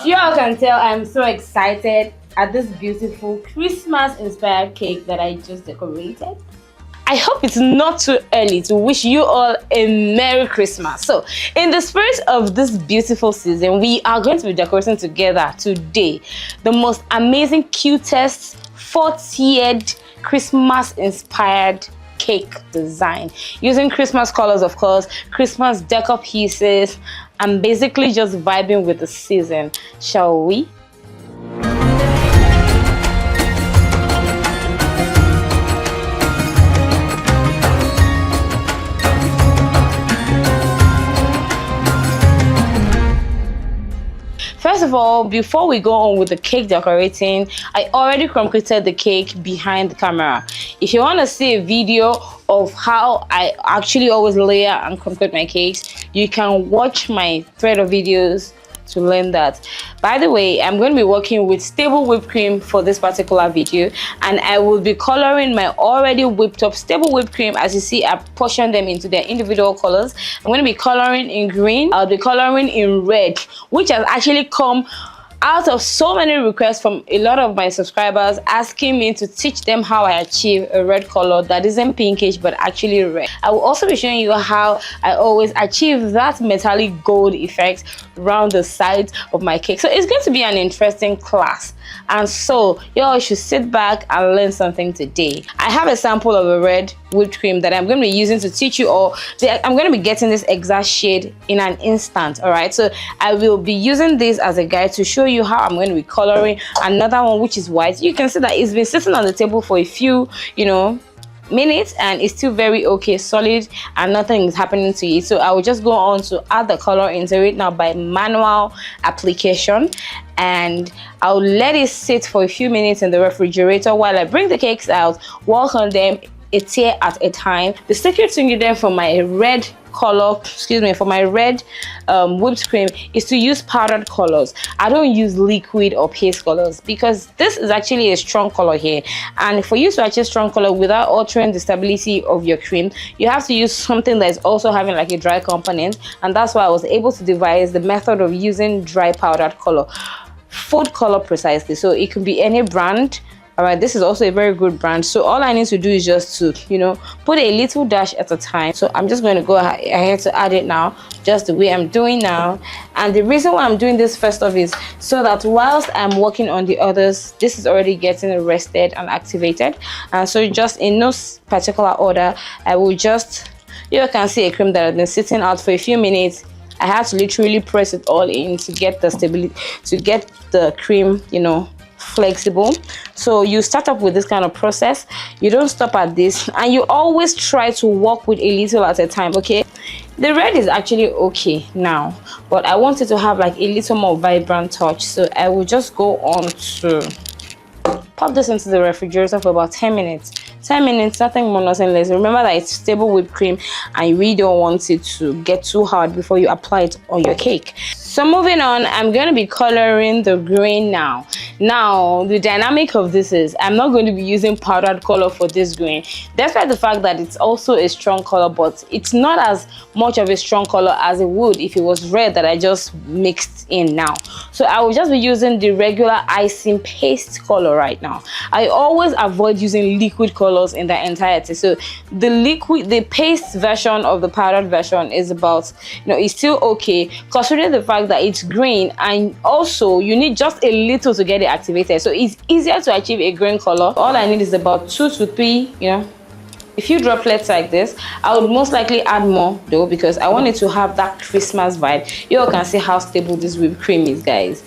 You all can tell I'm so excited at this beautiful Christmas inspired cake that I just decorated. I hope it's not too early to wish you all a Merry Christmas. So, in the spirit of this beautiful season, we are going to be decorating together today the most amazing, cutest, 4-tiered Christmas inspired cake design using Christmas colors, of course, Christmas decor pieces, and basically just vibing with the season. Shall we? First of all, before we go on with the cake decorating, I already concreted the cake behind the camera. If you want to see a video of how I actually always layer and concrete my cakes, you can watch my thread of videos to learn that. By the way, I'm going to be working with stable whipped cream for this particular video, and I will be coloring my already whipped up stable whipped cream. As you see, I've portioned them into their individual colors. I'm going to be coloring in green, I'll be coloring in red, which has actually come out of so many requests from a lot of my subscribers asking me to teach them how I achieve a red color that isn't pinkish but actually red. I will also be showing you how I always achieve that metallic gold effect around the sides of my cake. So it's going to be an interesting class, and so y'all should sit back and learn something today. I have a sample of a red whipped cream that I'm going to be using to teach you all. I'm going to be getting this exact shade in an instant. All right, so I will be using this as a guide to show you how I'm going to be coloring another one, which is white. You can see that it's been sitting on the table for a few minutes and it's still very okay, solid, and nothing is happening to it. So I will just go on to add the color into it now by manual application, and I'll let it sit for a few minutes in the refrigerator while I bring the cakes out, work on them a tier at a time. The secret ingredient for my red color, for my red whipped cream is to use powdered colors. I don't use liquid or paste colors because this is actually a strong color here, and for you to achieve strong color without altering the stability of your cream, you have to use something that is also having like a dry component, and that's why I was able to devise the method of using dry powdered color, food color precisely. So it can be any brand. All right, this is also a very good brand. So all I need to do is just to put a little dash at a time. So I'm just going to go ahead to add it now, just the way I'm doing now. And the reason why I'm doing this first off is so that whilst I'm working on the others, this is already getting rested and activated. And so just in no particular order, I will just, you can see a cream that has been sitting out for a few minutes. I had to literally press it all in to get the stability, to get the cream flexible. So you start up with this kind of process, you don't stop at this, and you always try to work with a little at a time. Okay, the red is actually okay now, but I want it to have like a little more vibrant touch, so I will just go on to pop this into the refrigerator for about 10 minutes. 10 minutes, nothing more, nothing less. Remember that it's stable whipped cream and you really don't want it to get too hard before you apply it on your cake. So moving on, I'm going to be coloring the green now. Now, the dynamic of this is I'm not going to be using powdered color for this green, despite the fact that it's also a strong color, but it's not as much of a strong color as it would if it was red that I just mixed in now. So I will just be using the regular icing paste color right now. I always avoid using liquid colors in their entirety. So the paste version of the powdered version is about, it's still okay considering the fact that it's green, and also you need just a little to get it activated. So it's easier to achieve a green color. All I need is about 2 to 3, a few droplets like this. I would most likely add more though, because I want it to have that Christmas vibe. You all can see how stable this whipped cream is, guys.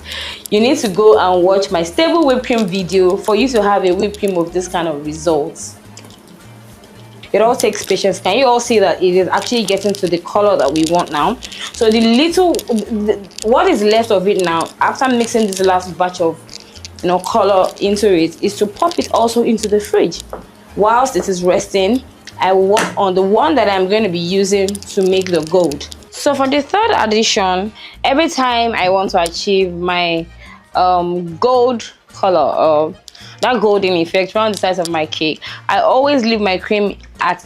You need to go and watch my stable whipped cream video for you to have a whipped cream of this kind of results. It all takes patience. Can you all see that it is actually getting to the color that we want now? So what is left of it now after mixing this last batch of color into it is to pop it also into the fridge. Whilst it is resting, I will work on the one that I'm going to be using to make the gold. So for the third addition, every time I want to achieve my gold color, that golden effect around the size of my cake, I always leave my cream at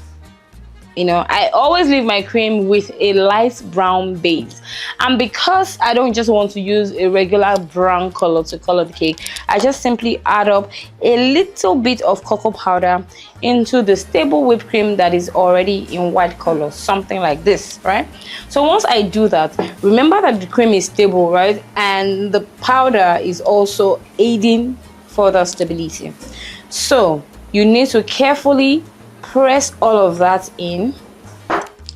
You know, I always leave my cream with a light brown base, and because I don't just want to use a regular brown color to color the cake, I just simply add up a little bit of cocoa powder into the stable whipped cream that is already in white color, something like this, right? So once I do that, remember that the cream is stable, right? And the powder is also aiding further stability. So you need to carefully press all of that in.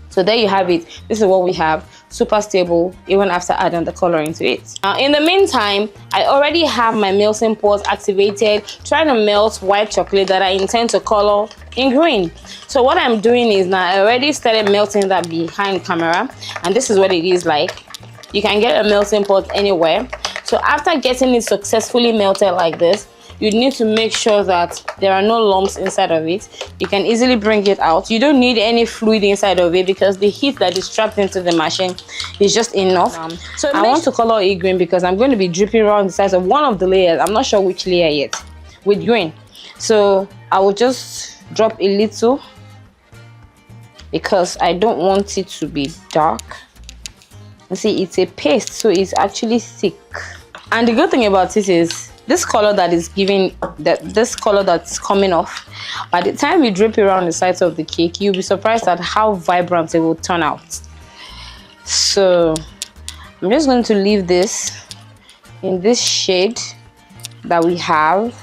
So there you have it. This is what we have, super stable even after adding the color into it. Now in the meantime, I already have my melting pot activated, trying to melt white chocolate that I intend to color in green. So what I'm doing is now I already started melting that behind camera, and this is what it is like. You can get a melting pot anywhere. So after getting it successfully melted like this, you need to make sure that there are no lumps inside of it. You can easily bring it out. You don't need any fluid inside of it because the heat that is trapped into the machine is just enough. So I want to color it green because I'm going to be dripping around the sides of one of the layers. I'm not sure which layer yet, with green. So I will just drop a little because I don't want it to be dark. You see, it's a paste, so it's actually thick. And the good thing about it is this color that is giving, this color that's coming off, by the time you drip around the sides of the cake, you'll be surprised at how vibrant it will turn out. So I'm just going to leave this in this shade that we have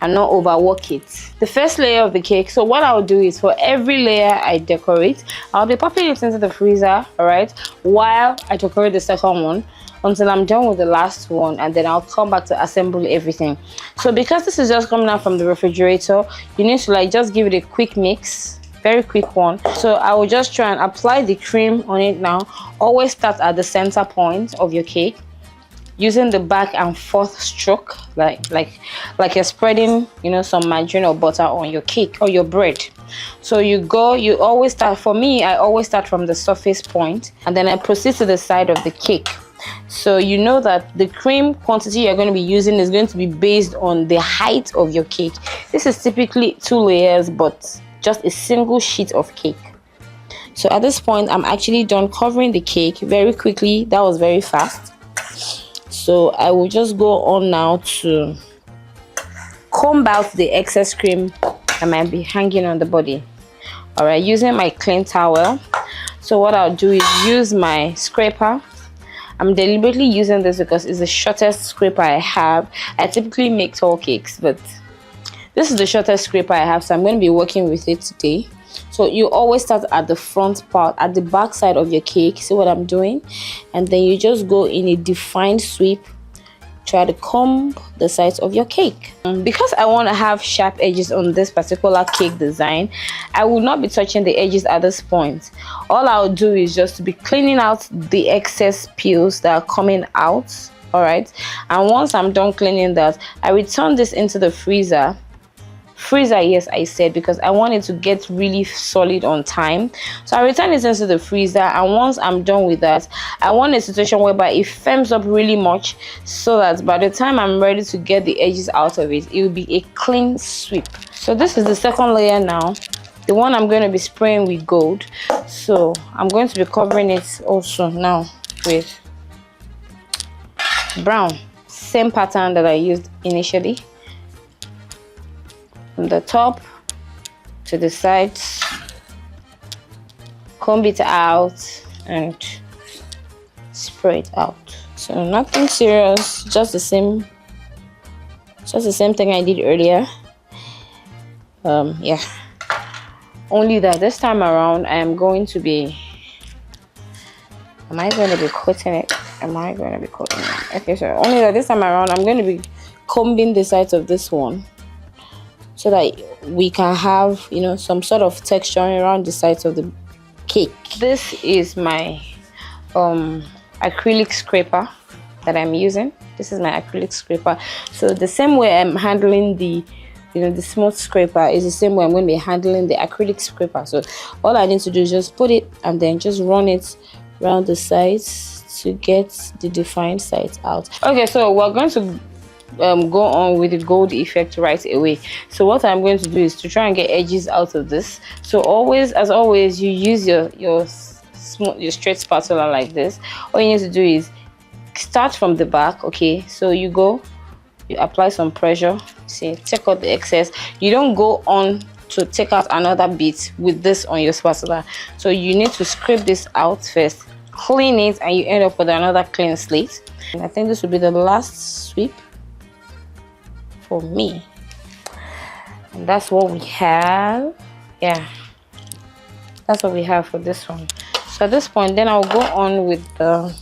and not overwork it. The first layer of the cake, so what I'll do is for every layer I decorate, I'll be popping it into the freezer, all right, while I decorate the second one until I'm done with the last one, and then I'll come back to assemble everything. So because this is just coming out from the refrigerator, you need to like just give it a quick mix, very quick one. So I will just try and apply the cream on it now. Always start at the center point of your cake, using the back and forth stroke, like you're spreading, you know, some margarine or butter on your cake or your bread. So you always start, for me, I always start from the surface point and then I proceed to the side of the cake. So you know that the cream quantity you're going to be using is going to be based on the height of your cake. This is typically 2 layers, but just a single sheet of cake. So at this point, I'm actually done covering the cake very quickly. That was very fast. So I will just go on now to comb out the excess cream that might be hanging on the body. All right, using my clean towel. So what I'll do is use my scraper. I'm deliberately using this because it's the shortest scraper I have. I typically make tall cakes, but this is the shortest scraper I have, so I'm going to be working with it today. So you always start at the front part, at the back side of your cake. See what I'm doing? And then you just go in a defined sweep. Try to comb the sides of your cake. Because I want to have sharp edges on this particular cake design, I will not be touching the edges at this point. All I'll do is just to be cleaning out the excess peels that are coming out. All right, and once I'm done cleaning that, I return this into the freezer. Yes, I said, because I want it to get really solid on time. So I return it into the freezer, and once I'm done with that, I want a situation whereby it firms up really much so that by the time I'm ready to get the edges out of it, it will be a clean sweep. So this is the second layer now, the one I'm going to be spraying with gold. So I'm going to be covering it also now with brown, same pattern that I used initially. From the top to the sides, comb it out and spray it out. So nothing serious, just the same thing I did earlier. Yeah, only that this time around I am going to be, am I going to be coating it? Okay, so only that this time around I'm going to be combing the sides of this one, so that we can have, you know, some sort of texture around the sides of the cake. This is my acrylic scraper that I'm using. This is my acrylic scraper. So the same way I'm handling the, you know, the smooth scraper is the same way I'm going to be handling the acrylic scraper. So all I need to do is just put it and then just run it around the sides to get the defined sides out. Okay, so we're going to go on with the gold effect right away. So what I'm going to do is to try and get edges out of this. So always, as always, you use your straight spatula like this. All you need to do is start from the back. Okay, so you apply some pressure, see, take out the excess. You don't go on to take out another bit with this on your spatula, so you need to scrape this out first, clean it, and you end up with another clean slate. And I think this will be the last sweep for me, and that's what we have. Yeah, that's what we have for this one. So at this point, then I'll go on with the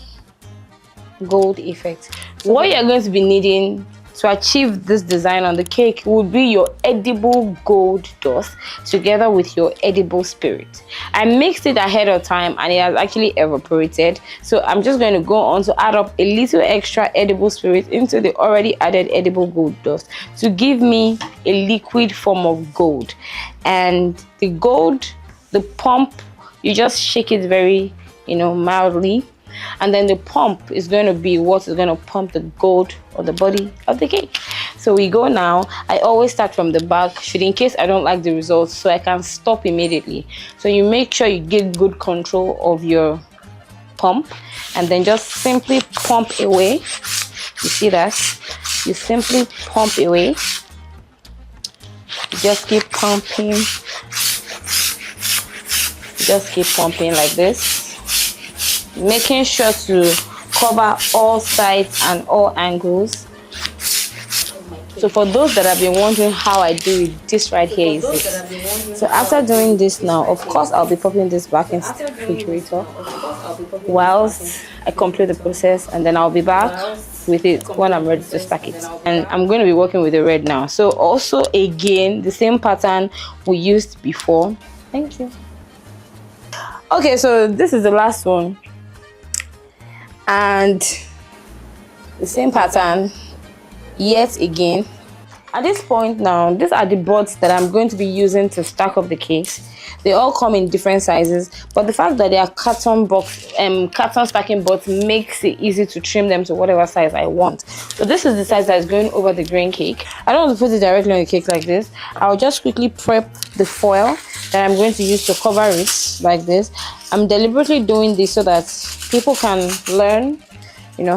gold effect. So what you're going to be needing to achieve this design on the cake would be your edible gold dust together with your edible spirit. I mixed it ahead of time and it has actually evaporated, so I'm just going to go on to add up a little extra edible spirit into the already added edible gold dust to give me a liquid form of gold. And the gold, the pump, you just shake it very, mildly, and then the pump is going to be what is going to pump the gold or the body of the cake. So we go now. I always start from the back, should in case I don't like the results, so I can stop immediately. So you make sure you get good control of your pump, and then just simply pump away. You see that? You simply pump away. You just keep pumping. Just keep pumping like this, making sure to cover all sides and all angles. So for those that have been wondering how I do it, this right here is it. So after doing this now, of course I'll be popping this back into the refrigerator whilst I complete the process, and then I'll be back with it when I'm ready to stack it. And I'm going to be working with the red now. So also again, the same pattern we used before. Thank you. Okay, so this is the last one, and the same pattern yet again. At this point now, these are the boards that I'm going to be using to stack up the cakes. They all come in different sizes, but the fact that they are carton stacking boards makes it easy to trim them to whatever size I want. So this is the size that is going over the green cake. I don't want to put it directly on the cake like this. I'll just quickly prep the foil that I'm going to use to cover it like this. I'm deliberately doing this so that people can learn,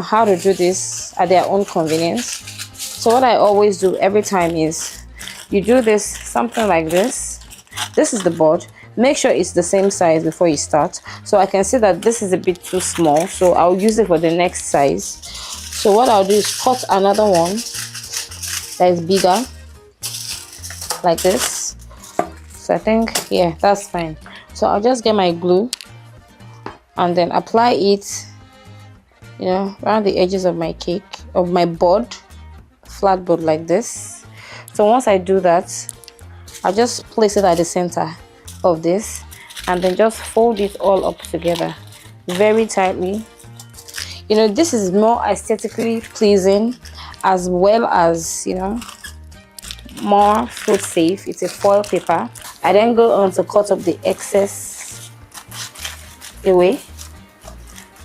how to do this at their own convenience. So what I always do every time is you do this, something like this. This is the board. Make sure it's the same size before you start. So I can see that this is a bit too small, so I'll use it for the next size. So what I'll do is cut another one that is bigger, like this. So I think, yeah, that's fine. So I'll just get my glue and then apply it, around the edges of my cake, of my board, flat board like this. So once I do that, I'll just place it at the center of this and then just fold it all up together very tightly. This is more aesthetically pleasing, as well as more food safe. It's a foil paper. I then go on to cut up the excess away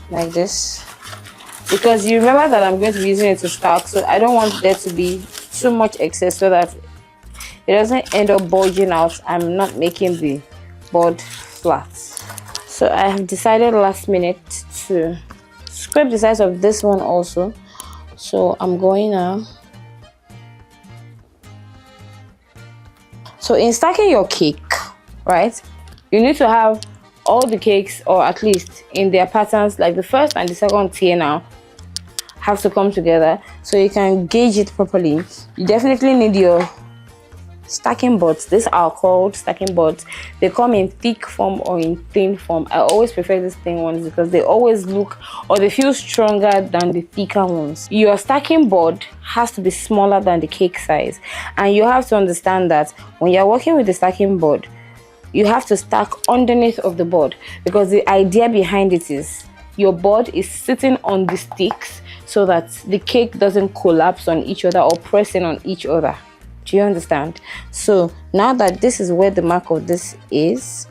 like this, because you remember that I'm going to be using it to stack, so I don't want there to be too much excess so that it doesn't end up bulging out. I'm not making the board flat. So I have decided last minute to scrape the size of this one also. So I'm going now. So in stacking your cake, right, you need to have all the cakes, or at least in their patterns, like the first and the second tier now, have to come together so you can gauge it properly. You definitely need your stacking boards. These are called stacking boards. They come in thick form or in thin form. I always prefer these thin ones because they always look, or they feel stronger than the thicker ones. Your stacking board has to be smaller than the cake size, and you have to understand that when you're working with the stacking board, you have to stack underneath of the board, because the idea behind it is your board is sitting on the sticks so that the cake doesn't collapse on each other or press in on each other. Do you understand? So now that this is where the mark of this is,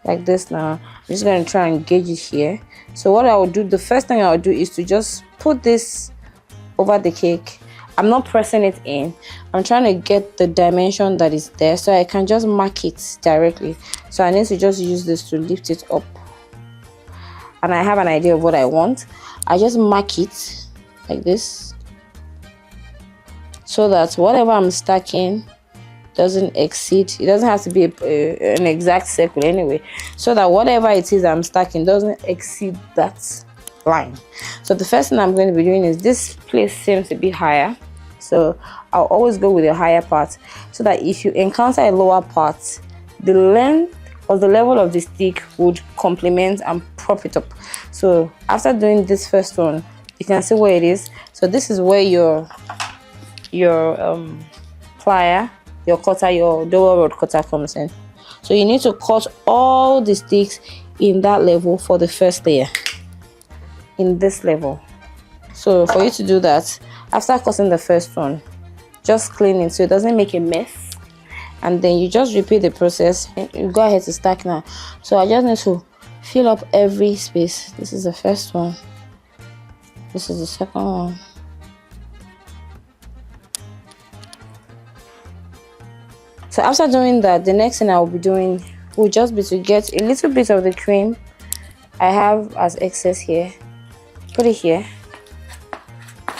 like this, now I'm just going to try and gauge it here. So what I will do, the first thing I will do is to just put this over the cake I'm not pressing it in. I'm trying to get the dimension that is there so I can just mark it directly. So I need to just use this to lift it up. And I have an idea of what I want. I just mark it like this so that whatever I'm stacking doesn't exceed. It doesn't have to be an exact circle anyway, so that whatever it is I'm stacking doesn't exceed that line. So the first thing I'm going to be doing is, this place seems to be higher, so I'll always go with a higher part, so that if you encounter a lower part, the length or the level of the stick would complement and prop it up. So after doing this first one, you can see where it is. So this is where your plier, your cutter, your dowel rod cutter comes in. So you need to cut all the sticks in that level for the first layer, in this level. So for you to do that, after cutting the first one, just clean it so it doesn't make a mess, and then you just repeat the process. You go ahead to stack now. So I just need to fill up every space. This is the first one, this is the second one, so after doing that, the next thing I will be doing will just be to get a little bit of the cream I have as excess here, put it here,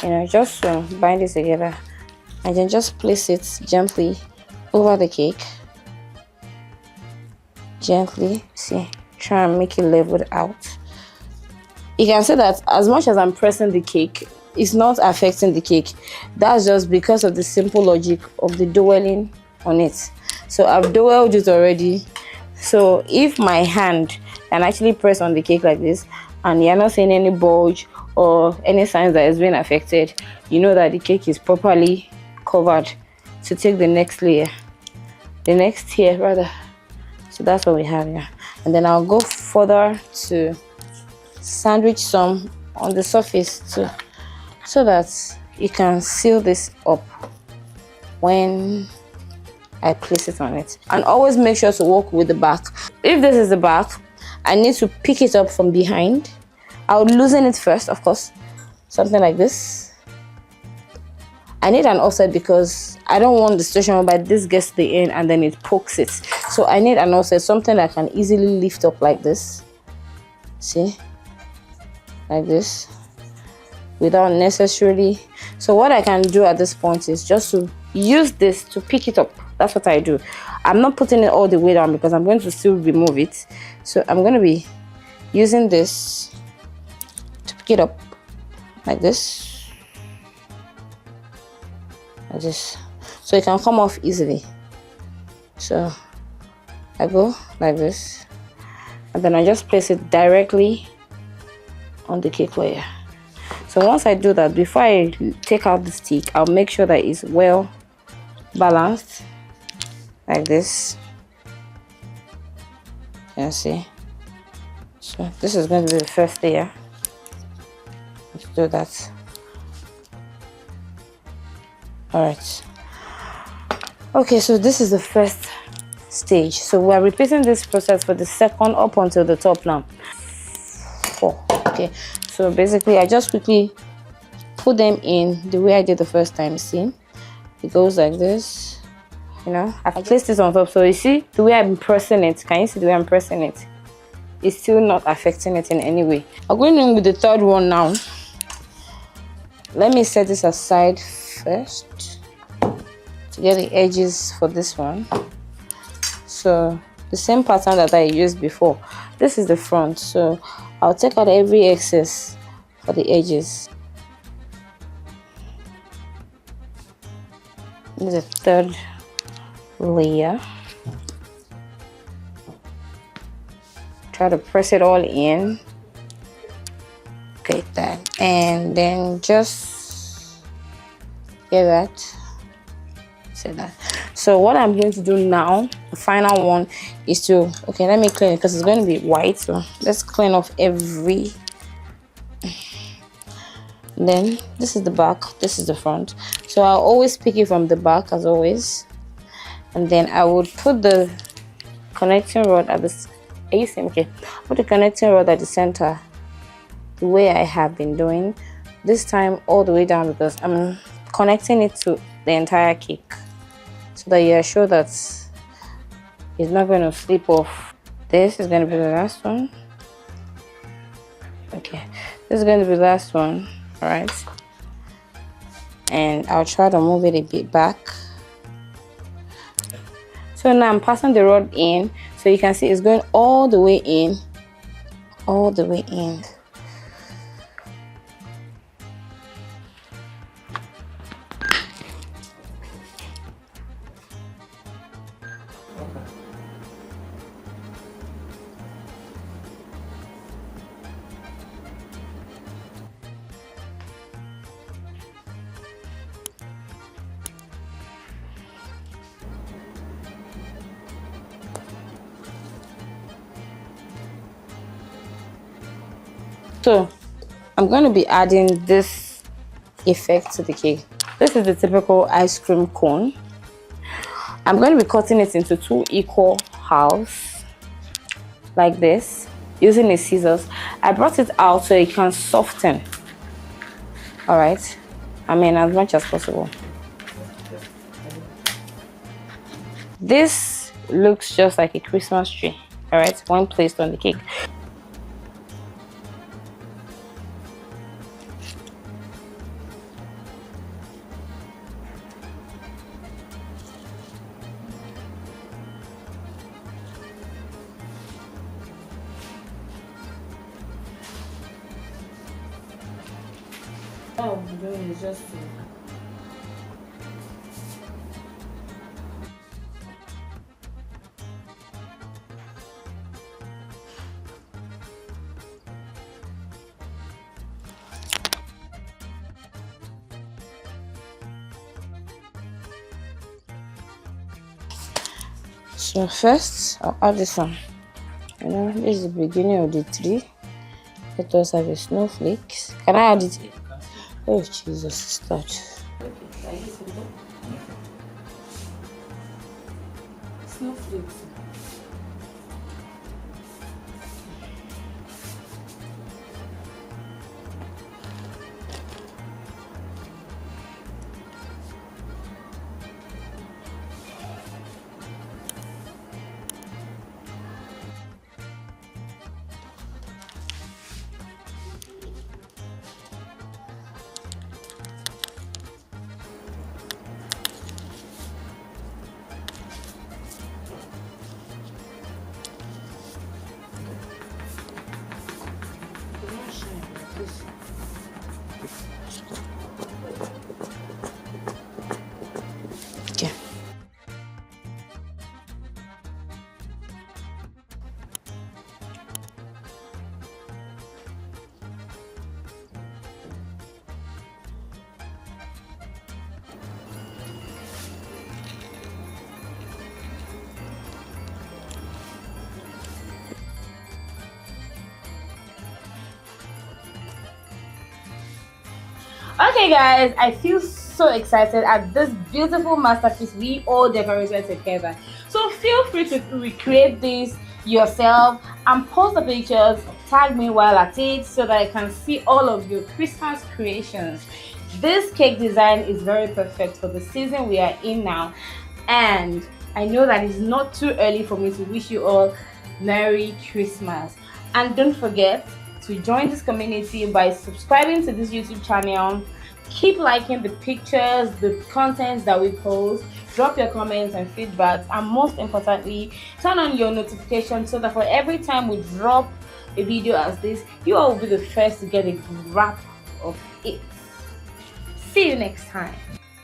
you know, just to bind it together, and then just place it gently over the cake. Gently, see, try and make it leveled out. You can see that as much as I'm pressing the cake, it's not affecting the cake. That's just because of the simple logic of the doweling on it. So I've doweled it already. So if my hand can actually press on the cake like this, and you're not seeing any bulge or any signs that it's been affected, you know that the cake is properly covered to take the next layer, the next tier rather. So that's what we have here. And then I'll go further to sandwich some on the surface too, so that you can seal this up when I place it on it. And always make sure to work with the back. If this is the back, I need to pick it up from behind. I would loosen it first, of course, something like this. I need an offset because I don't want the situation whereby this gets to the end and then it pokes it. So I need an offset, something that I can easily lift up like this. See? Like this. Without necessarily. So what I can do at this point is just to use this to pick it up. That's what I do. I'm not putting it all the way down because I'm going to still remove it. So I'm going to be using this to pick it up like this. Like this. So it can come off easily. So I go like this. And then I just place it directly on the cake layer. So once I do that, before I take out the stick, I'll make sure that it's well balanced. Like this. You can see. So this is going to be the first layer. Let's do that. Alright. Okay, so this is the first stage. So we're repeating this process for the second up until the top now. 4. Okay, so basically I just quickly put them in the way I did the first time. See, it goes like this. You know, I placed this on top, so you see the way I'm pressing it. Can you see the way I'm pressing it? It's still not affecting it in any way. I'm going in with the third one now. Let me set this aside first to get the edges for this one. So the same pattern that I used before. This is the front, so I'll take out every excess for the edges. This is the third layer. Try to press it all in. Get that, and then just get that. Say that. So what I'm going to do now, the final one, is to, okay, let me clean it because it's going to be white. So let's clean off every. Then this is the back, this is the front. So I'll always pick it from the back as always. And then I would put the connecting rod at the, are you seeing? Okay, put the connecting rod at the center, the way I have been doing. This time all the way down because I'm connecting it to the entire cake so that you are sure that it's not going to slip off. This is going to be the last one. Okay, this is going to be the last one. All right, and I'll try to move it a bit back. So now I'm passing the rod in, so you can see it's going all the way in, all the way in. So I'm going to be adding this effect to the cake. This is the typical ice cream cone. I'm going to be cutting it into 2 equal halves like this using the scissors. I brought it out so it can soften. All right, I mean, as much as possible. This looks just like a Christmas tree, all right, when placed on the cake. All I'm doing is just so first I'll add this one. You know, this is the beginning of the tree. Let us have a snowflakes. Can I add it? Oh Jesus, start. Snowflakes. Okay. Okay guys, I feel so excited at this beautiful masterpiece we all decorated together. So feel free to recreate this yourself and post the pictures, tag me while at it so that I can see all of your Christmas creations. This cake design is very perfect for the season we are in now, and I know that it's not too early for me to wish you all Merry Christmas. And don't forget to join this community by subscribing to this YouTube channel. Keep liking the pictures, the contents that we post. Drop your comments and feedbacks, and most importantly, turn on your notifications so that for every time we drop a video as this, you all will be the first to get a grab of it. See you next time.